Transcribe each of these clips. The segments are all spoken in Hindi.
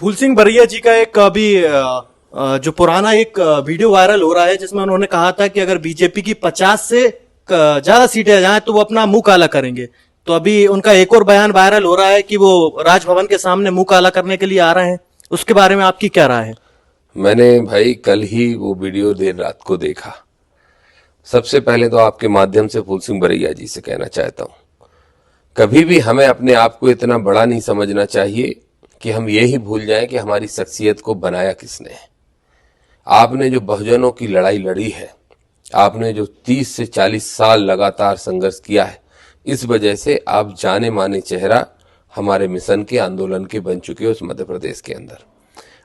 फूल सिंह बरैया जी का एक अभी जो पुराना एक वीडियो वायरल हो रहा है जिसमें उन्होंने कहा था कि अगर बीजेपी की 50 से ज्यादा सीटें आ जाएं तो वो अपना मुंह काला करेंगे। तो अभी उनका एक और बयान वायरल हो रहा है कि वो राजभवन के सामने मुंह काला करने के लिए आ रहे हैं। उसके बारे में आपकी क्या राय है? मैंने भाई कल ही वो वीडियो देर रात को देखा। सबसे पहले तो आपके माध्यम से फूल सिंह बरैया जी से कहना चाहता हूं, कभी भी हमें अपने आप को इतना बड़ा नहीं समझना चाहिए कि हम ये ही भूल जाएं कि हमारी शख्सियत को बनाया किसने है। आपने जो बहुजनों की लड़ाई लड़ी है, आपने जो 30 से 40 साल लगातार संघर्ष किया है, इस वजह से आप जाने माने चेहरा हमारे मिशन के आंदोलन के बन चुके हो उस मध्य प्रदेश के अंदर।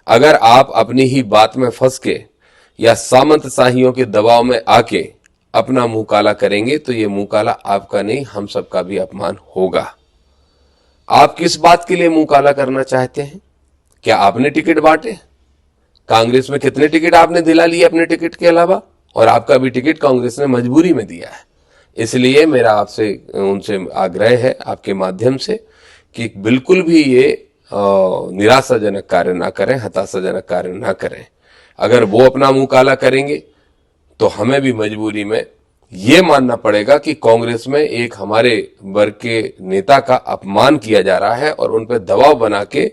अगर आप अपनी ही बात में फंस के या सामंतशाहियों के दबाव में आके अपना मुंह काला करेंगे तो ये मुंह काला आपका नहीं, हम सबका भी अपमान होगा। आप किस बात के लिए मुंह काला करना चाहते हैं? क्या आपने टिकट बांटे? कांग्रेस में कितने टिकट आपने दिला लिए अपने टिकट के अलावा? और आपका भी टिकट कांग्रेस ने मजबूरी में दिया है। इसलिए मेरा आपसे उनसे आग्रह है आपके माध्यम से कि बिल्कुल भी ये निराशाजनक कार्य ना करें, हताशाजनक कार्य ना करें। अगर वो अपना मुंह काला करेंगे तो हमें भी मजबूरी में ये मानना पड़ेगा कि कांग्रेस में एक हमारे वर्ग के नेता का अपमान किया जा रहा है और उन पर दबाव बना के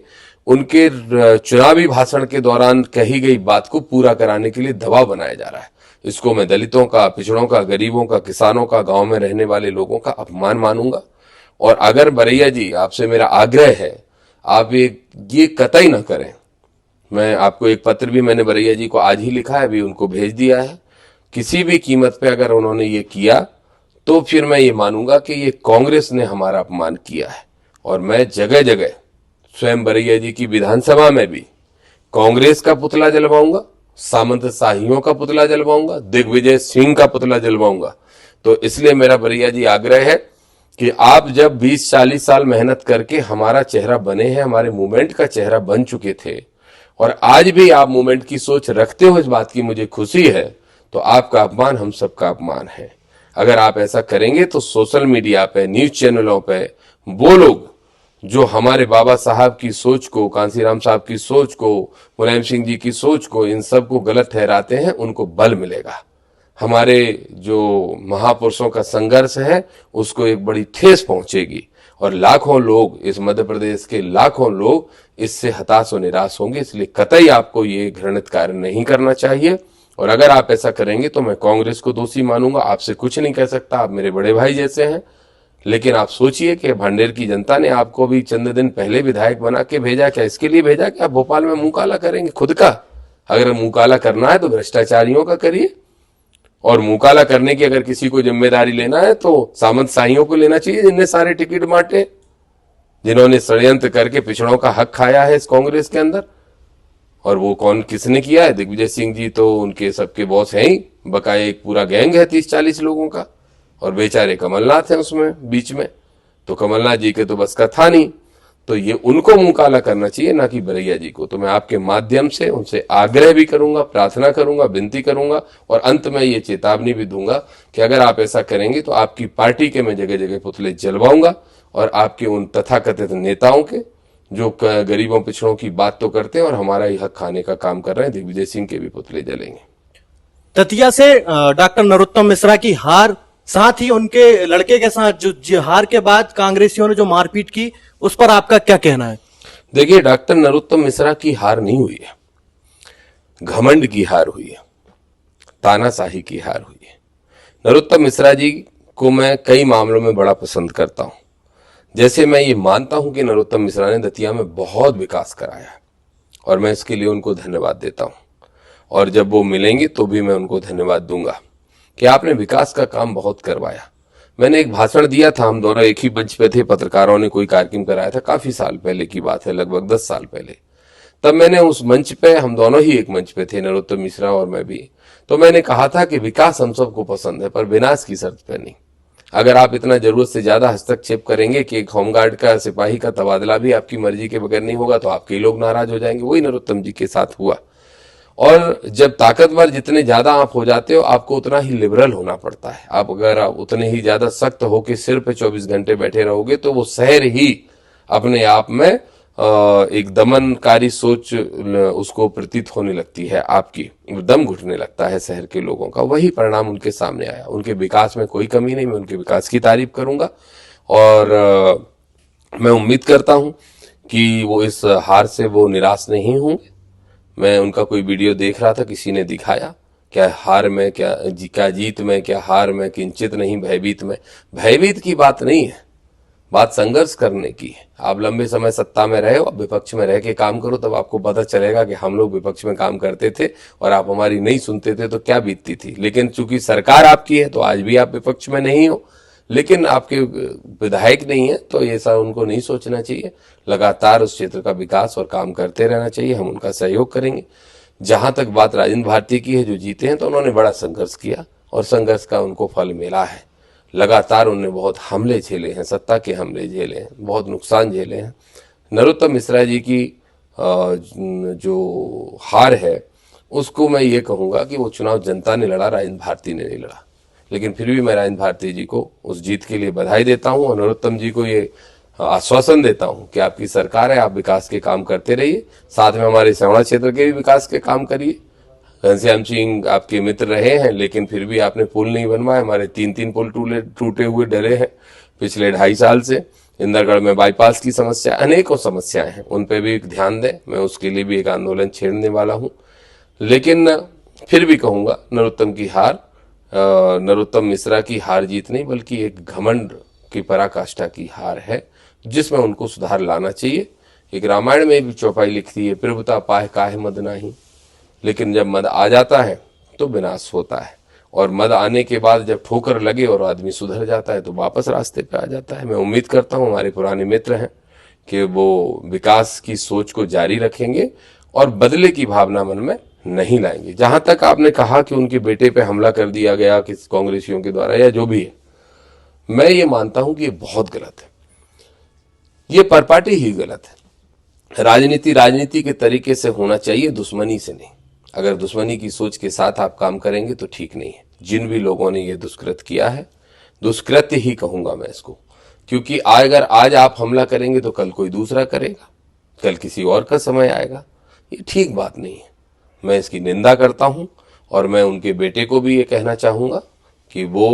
उनके चुनावी भाषण के दौरान कही गई बात को पूरा कराने के लिए दबाव बनाया जा रहा है। इसको मैं दलितों का, पिछड़ों का, गरीबों का, किसानों का, गांव में रहने वाले लोगों का अपमान मानूंगा। और अगर बरैया जी, आपसे मेरा आग्रह है, आप ये कतई ना करें। मैं आपको एक पत्र भी मैंने बरैया जी को आज ही लिखा है, अभी उनको भेज दिया है। किसी भी कीमत पे अगर उन्होंने ये किया तो फिर मैं ये मानूंगा कि ये कांग्रेस ने हमारा अपमान किया है। और मैं जगह जगह स्वयं बरैया जी की विधानसभा में भी कांग्रेस का पुतला जलवाऊंगा, सामंतशाहियों का पुतला जलवाऊंगा, दिग्विजय सिंह का पुतला जलवाऊंगा। तो इसलिए मेरा बरैया जी आग्रह है कि आप जब 20-40 साल मेहनत करके हमारा चेहरा बने हैं, हमारे मूवमेंट का चेहरा बन चुके थे, और आज भी आप मूवमेंट की सोच रखते हो, इस बात की मुझे खुशी है। तो आपका अपमान हम सबका अपमान है। अगर आप ऐसा करेंगे तो सोशल मीडिया पे, न्यूज चैनलों पे वो लोग जो हमारे बाबा साहब की सोच को, कांसीराम साहब की सोच को, मुलायम सिंह जी की सोच को, इन सब को गलत ठहराते हैं, उनको बल मिलेगा। हमारे जो महापुरुषों का संघर्ष है उसको एक बड़ी ठेस पहुंचेगी और लाखों लोग, इस मध्य प्रदेश के लाखों लोग इससे हताश और निराश होंगे। इसलिए कतई आपको ये घृणित कार्य नहीं करना चाहिए। और अगर आप ऐसा करेंगे तो मैं कांग्रेस को दोषी मानूंगा, आपसे कुछ नहीं कह सकता, आप मेरे बड़े भाई जैसे हैं। लेकिन आप सोचिए कि भांडेर की जनता ने आपको भी चंद दिन पहले विधायक बना के भेजा, क्या इसके लिए भेजा कि आप भोपाल में मुंह काला करेंगे खुद का? अगर मुंह काला करना है तो भ्रष्टाचारियों का करिए, और मुंह काला करने की अगर किसी को जिम्मेदारी लेना है तो सामंतशाहियों को लेना चाहिए, जिनने सारे टिकट बांटे, जिन्होंने षड्यंत्र करके पिछड़ों का हक खाया है इस कांग्रेस के अंदर। और वो कौन, किसने किया है? दिग्विजय सिंह जी तो उनके सबके बॉस हैं ही, बकाया एक पूरा गैंग है 30-40 लोगों का, और बेचारे कमलनाथ हैं उसमें बीच में। तो कमलनाथ जी के तो बस का था नहीं, तो ये उनको मुंह काला करना चाहिए, ना कि बरैया जी को। तो मैं आपके माध्यम से उनसे आग्रह भी करूंगा, प्रार्थना करूंगा, विनती करूंगा, और अंत में ये चेतावनी भी दूंगा कि अगर आप ऐसा करेंगे तो आपकी पार्टी के मैं जगह जगह पुतले जलवाऊंगा, और आपके उन तथाकथित नेताओं के जो गरीबों पिछड़ों की बात तो करते हैं और हमारा ही हक खाने का काम कर रहे हैं, दिग्विजय सिंह के भी पुतले जलेंगे। दतिया से डॉक्टर नरोत्तम मिश्रा की हार, साथ ही उनके लड़के के साथ जो हार के बाद कांग्रेसियों ने जो मारपीट की, उस पर आपका क्या कहना है? देखिए, डॉक्टर नरोत्तम मिश्रा की हार नहीं हुई है, घमंड की हार हुई है, तानाशाही की हार हुई है। नरोत्तम मिश्रा जी को मैं कई मामलों में बड़ा पसंद करता हूं। जैसे मैं ये मानता हूं कि नरोत्तम मिश्रा ने दतिया में बहुत विकास कराया है, और मैं इसके लिए उनको धन्यवाद देता हूं। और जब वो मिलेंगे तो भी मैं उनको धन्यवाद दूंगा कि आपने विकास का काम बहुत करवाया। मैंने एक भाषण दिया था, हम दोनों एक ही मंच पे थे, पत्रकारों ने कोई कार्यक्रम कराया था, काफी साल पहले की बात है, लगभग 10 साल पहले। तब मैंने उस मंच पे, हम दोनों ही एक मंच पे थे, नरोत्तम मिश्रा और मैं भी, तो मैंने कहा था कि विकास हम सबको पसंद है, पर विनाश की शर्त पे नहीं। अगर आप इतना जरूरत से ज्यादा हस्तक्षेप करेंगे कि एक होमगार्ड का, सिपाही का तबादला भी आपकी मर्जी के बगैर नहीं होगा, तो आपके लोग नाराज हो जाएंगे। वही नरोत्तम जी के साथ हुआ। और जब ताकतवर जितने ज्यादा आप हो जाते हो, आपको उतना ही लिबरल होना पड़ता है। आप अगर आप उतने ही ज्यादा सख्त होकर सिर पे 24 घंटे बैठे रहोगे तो वो शहर ही अपने आप में एक दमनकारी सोच उसको प्रतीत होने लगती है, आपकी दम घुटने लगता है शहर के लोगों का। वही परिणाम उनके सामने आया। उनके विकास में कोई कमी नहीं, मैं उनके विकास की तारीफ करूंगा और मैं उम्मीद करता हूं कि वो इस हार से वो निराश नहीं होंगे। मैं उनका कोई वीडियो देख रहा था, किसी ने दिखाया क्या हार में, क्या जीत में, क्या हार में, किंचित नहीं भयभीत में। भयभीत की बात नहीं है, बात संघर्ष करने की है। आप लंबे समय सत्ता में रहे हो, अब विपक्ष में रह के काम करो, तब आपको पता चलेगा कि हम लोग विपक्ष में काम करते थे और आप हमारी नहीं सुनते थे तो क्या बीतती थी। लेकिन चूंकि सरकार आपकी है तो आज भी आप विपक्ष में नहीं हो, लेकिन आपके विधायक नहीं है, तो ये सब उनको नहीं सोचना चाहिए। लगातार उस क्षेत्र का विकास और काम करते रहना चाहिए, हम उनका सहयोग करेंगे। जहां तक बात राजेंद्र भारती की है, जो जीते हैं, तो उन्होंने बड़ा संघर्ष किया और संघर्ष का उनको फल मिला है। लगातार उन्होंने बहुत हमले झेले हैं, सत्ता के हमले झेले हैं, बहुत नुकसान झेले हैं। नरोत्तम मिश्रा जी की जो हार है उसको मैं ये कहूँगा कि वो चुनाव जनता ने लड़ा, राजेंद्र भारती ने नहीं लड़ा। लेकिन फिर भी मैं राजेंद्र भारती जी को उस जीत के लिए बधाई देता हूँ और नरोत्तम जी को ये आश्वासन देता हूँ कि आपकी सरकार है, आप विकास के काम करते रहिए, साथ में हमारे सवड़ा क्षेत्र के भी विकास के काम करिए। घनश्याम सिंह आपके मित्र रहे हैं, लेकिन फिर भी आपने पुल नहीं बनवाए। हमारे 3 पुल टूटे हुए डरे हैं पिछले 2.5 साल से। इंदरगढ़ में बाईपास की समस्या, अनेकों समस्याएं हैं, उन पे भी ध्यान दें। मैं उसके लिए भी एक आंदोलन छेड़ने वाला हूं। लेकिन फिर भी कहूंगा नरोत्तम की हार, नरोत्तम मिश्रा की हार जीत नहीं, बल्कि एक घमंड की पराकाष्ठा की हार है, जिसमें उनको सुधार लाना चाहिए। एक रामायण में भी चौपाई लिखती है, प्रभुता पाए काहे मद नाही। लेकिन जब मद आ जाता है तो विनाश होता है, और मद आने के बाद जब ठोकर लगे और आदमी सुधर जाता है तो वापस रास्ते पे आ जाता है। मैं उम्मीद करता हूँ हमारे पुराने मित्र हैं कि वो विकास की सोच को जारी रखेंगे और बदले की भावना मन में नहीं लाएंगे। जहां तक आपने कहा कि उनके बेटे पे हमला कर दिया गया किस कांग्रेसियों के द्वारा या जो भी है, मैं ये मानता हूं कि ये बहुत गलत है, ये परपाटी ही गलत है। राजनीति के तरीके से होना चाहिए, दुश्मनी से नहीं। अगर दुश्मनी की सोच के साथ आप काम करेंगे तो ठीक नहीं है। जिन भी लोगों ने ये दुष्कृत किया है, दुष्कृत्य ही कहूंगा मैं इसको, क्योंकि अगर आज आप हमला करेंगे तो कल कोई दूसरा करेगा, कल किसी और का समय आएगा। ये ठीक बात नहीं है, मैं इसकी निंदा करता हूं। और मैं उनके बेटे को भी ये कहना चाहूंगा कि वो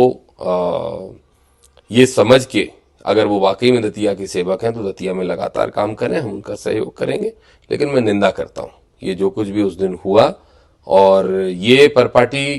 ये समझ के, अगर वो वाकई में दतिया के सेवक हैं तो दतिया में लगातार काम करें, हम उनका सहयोग करेंगे। लेकिन मैं निंदा करता हूं ये जो कुछ भी उस दिन हुआ, और ये परपाटी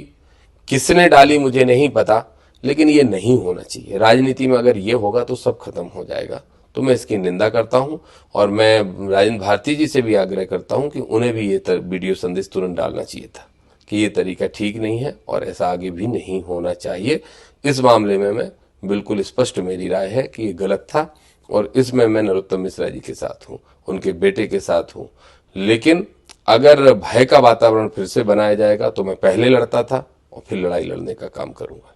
किसने डाली मुझे नहीं पता, लेकिन ये नहीं होना चाहिए। राजनीति में अगर ये होगा तो सब खत्म हो जाएगा। तो मैं इसकी निंदा करता हूं और मैं राजेंद्र भारती जी से भी आग्रह करता हूं कि उन्हें भी ये वीडियो संदेश तुरंत डालना चाहिए था कि ये तरीका ठीक नहीं है और ऐसा आगे भी नहीं होना चाहिए। इस मामले में मैं बिल्कुल स्पष्ट, मेरी राय है कि ये गलत था और इसमें मैं नरोत्तम मिश्रा जी के साथ हूँ, उनके बेटे के साथ हूँ। लेकिन अगर भय का वातावरण फिर से बनाया जाएगा तो मैं पहले लड़ता था और फिर लड़ाई लड़ने का काम करूंगा।